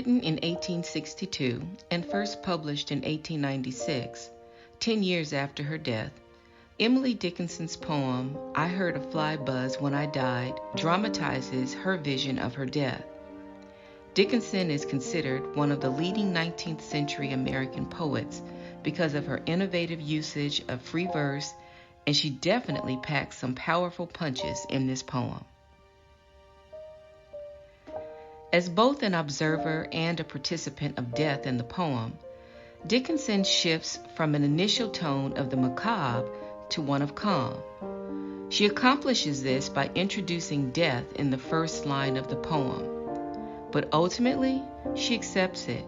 Written in 1862 and first published in 1896, 10 years after her death, Emily Dickinson's poem, I Heard a Fly Buzz When I Died, dramatizes her vision of her death. Dickinson is considered one of the leading 19th century American poets because of her innovative usage of free verse, and she definitely packs some powerful punches in this poem. As both an observer and a participant of death in the poem, Dickinson shifts from an initial tone of the macabre to one of calm. She accomplishes this by introducing death in the first line of the poem, but ultimately she accepts it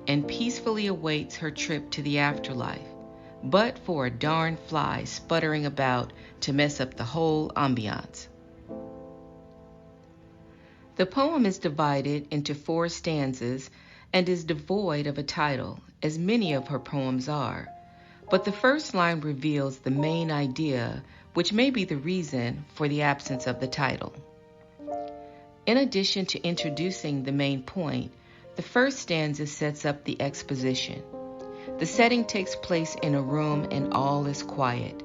and peacefully awaits her trip to the afterlife, but for a darn fly sputtering about to mess up the whole ambiance. The poem is divided into 4 stanzas and is devoid of a title, as many of her poems are, but the first line reveals the main idea, which may be the reason for the absence of the title. In addition to introducing the main point, the first stanza sets up the exposition. The setting takes place in a room and all is quiet.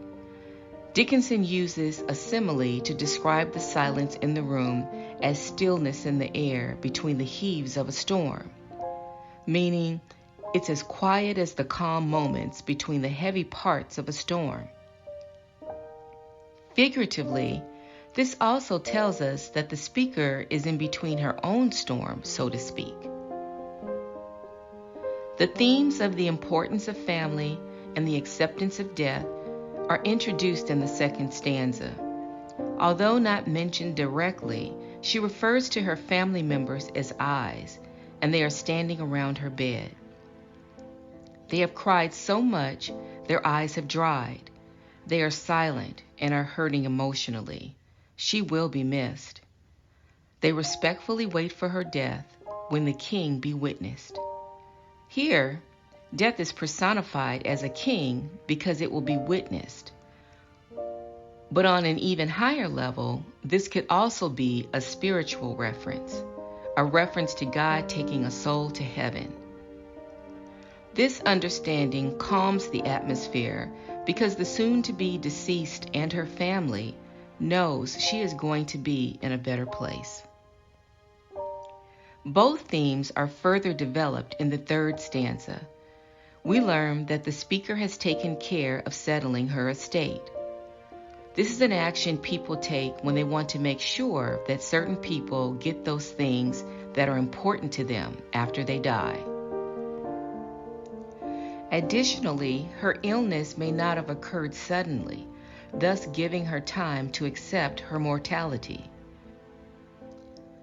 Dickinson uses a simile to describe the silence in the room as stillness in the air between the heaves of a storm, meaning it's as quiet as the calm moments between the heavy parts of a storm. Figuratively, this also tells us that the speaker is in between her own storm, so to speak. The themes of the importance of family and the acceptance of death are introduced in the second stanza. Although not mentioned directly, she refers to her family members as eyes, and they are standing around her bed. They have cried so much, their eyes have dried. They are silent and are hurting emotionally. She will be missed. They respectfully wait for her death when the king be witnessed. Here, death is personified as a king because it will be witnessed. But on an even higher level, this could also be a spiritual reference, a reference to God taking a soul to heaven. This understanding calms the atmosphere because the soon-to-be deceased and her family knows she is going to be in a better place. Both themes are further developed in the third stanza. We learn that the speaker has taken care of settling her estate. This is an action people take when they want to make sure that certain people get those things that are important to them after they die. Additionally, her illness may not have occurred suddenly, thus giving her time to accept her mortality.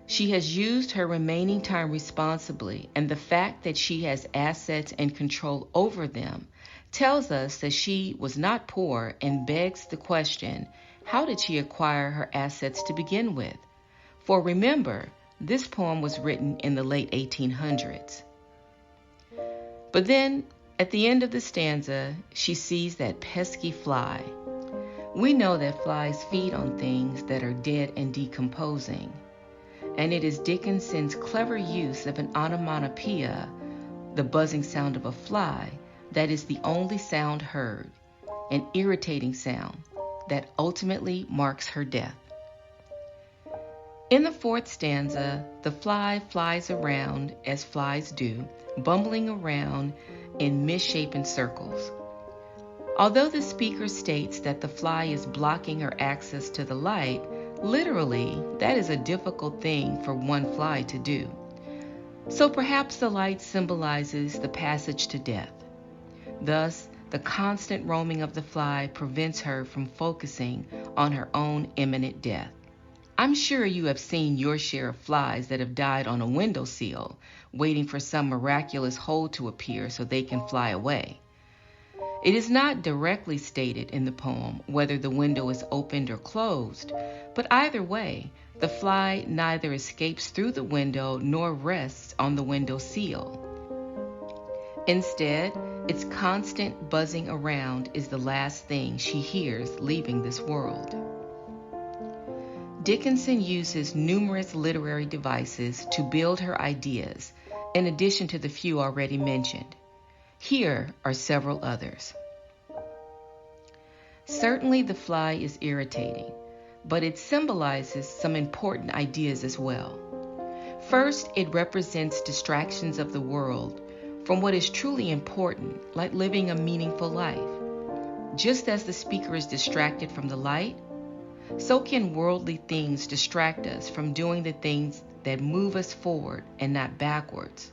She has used her remaining time responsibly, and the fact that she has assets and control over them tells us that she was not poor and begs the question, how did she acquire her assets to begin with? For remember, this poem was written in the late 1800s. But then, at the end of the stanza, she sees that pesky fly. We know that flies feed on things that are dead and decomposing, and it is Dickinson's clever use of an onomatopoeia, the buzzing sound of a fly, that is the only sound heard, an irritating sound that ultimately marks her death. In the fourth stanza, the fly flies around as flies do, bumbling around in misshapen circles. Although the speaker states that the fly is blocking her access to the light, literally, that is a difficult thing for one fly to do. So perhaps the light symbolizes the passage to death. Thus, the constant roaming of the fly prevents her from focusing on her own imminent death. I'm sure you have seen your share of flies that have died on a windowsill, waiting for some miraculous hole to appear so they can fly away. It is not directly stated in the poem whether the window is opened or closed, but either way, the fly neither escapes through the window nor rests on the window sill. Instead, its constant buzzing around is the last thing she hears leaving this world. Dickinson uses numerous literary devices to build her ideas, in addition to the few already mentioned. Here are several others. Certainly the fly is irritating, but it symbolizes some important ideas as well. First, it represents distractions of the world from what is truly important, like living a meaningful life. Just as the speaker is distracted from the light, so can worldly things distract us from doing the things that move us forward and not backwards.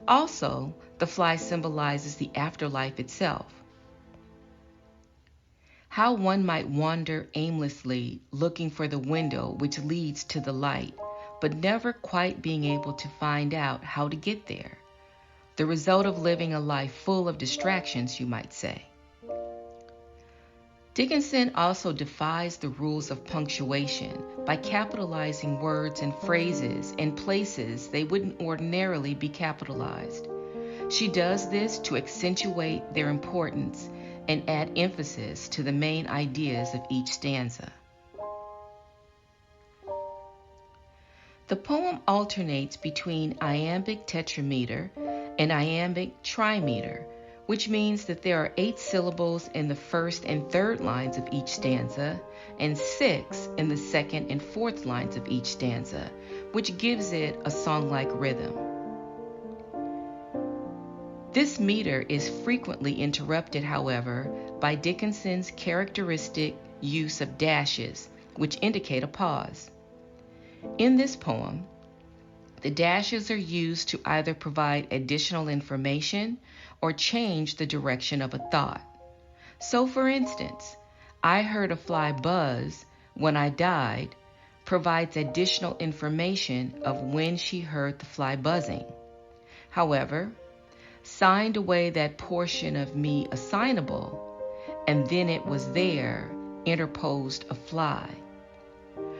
Also, the fly symbolizes the afterlife itself. How one might wander aimlessly looking for the window which leads to the light, but never quite being able to find out how to get there. The result of living a life full of distractions, you might say. Dickinson also defies the rules of punctuation by capitalizing words and phrases in places they wouldn't ordinarily be capitalized. She does this to accentuate their importance and add emphasis to the main ideas of each stanza. The poem alternates between iambic tetrameter and iambic trimeter, which means that there are 8 syllables in the first and third lines of each stanza, and 6 in the second and fourth lines of each stanza, which gives it a song-like rhythm. This meter is frequently interrupted, however, by Dickinson's characteristic use of dashes, which indicate a pause. In this poem, the dashes are used to either provide additional information or change the direction of a thought. So, for instance, I heard a fly buzz when I died provides additional information of when she heard the fly buzzing. However, signed away that portion of me assignable, and then it was there, interposed a fly,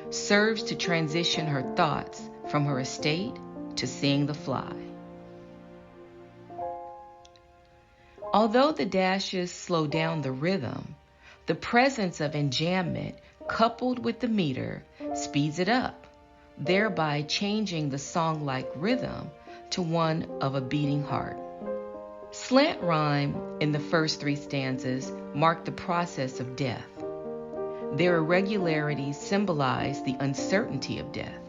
serves to transition her thoughts from her estate to seeing the fly. Although the dashes slow down the rhythm, the presence of enjambment coupled with the meter speeds it up, thereby changing the song-like rhythm to one of a beating heart. Slant rhyme in the first 3 stanzas mark the process of death. Their irregularities symbolize the uncertainty of death.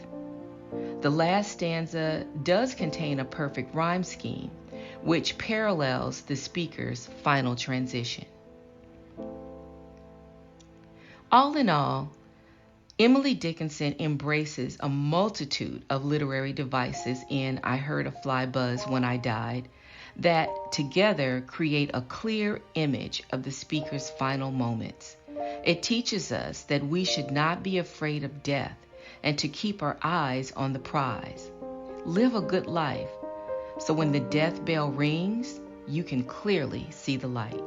The last stanza does contain a perfect rhyme scheme, which parallels the speaker's final transition. All in all, Emily Dickinson embraces a multitude of literary devices in I Heard a Fly Buzz When I Died that together create a clear image of the speaker's final moments. It teaches us that we should not be afraid of death and to keep our eyes on the prize. Live a good life, so when the death bell rings, you can clearly see the light.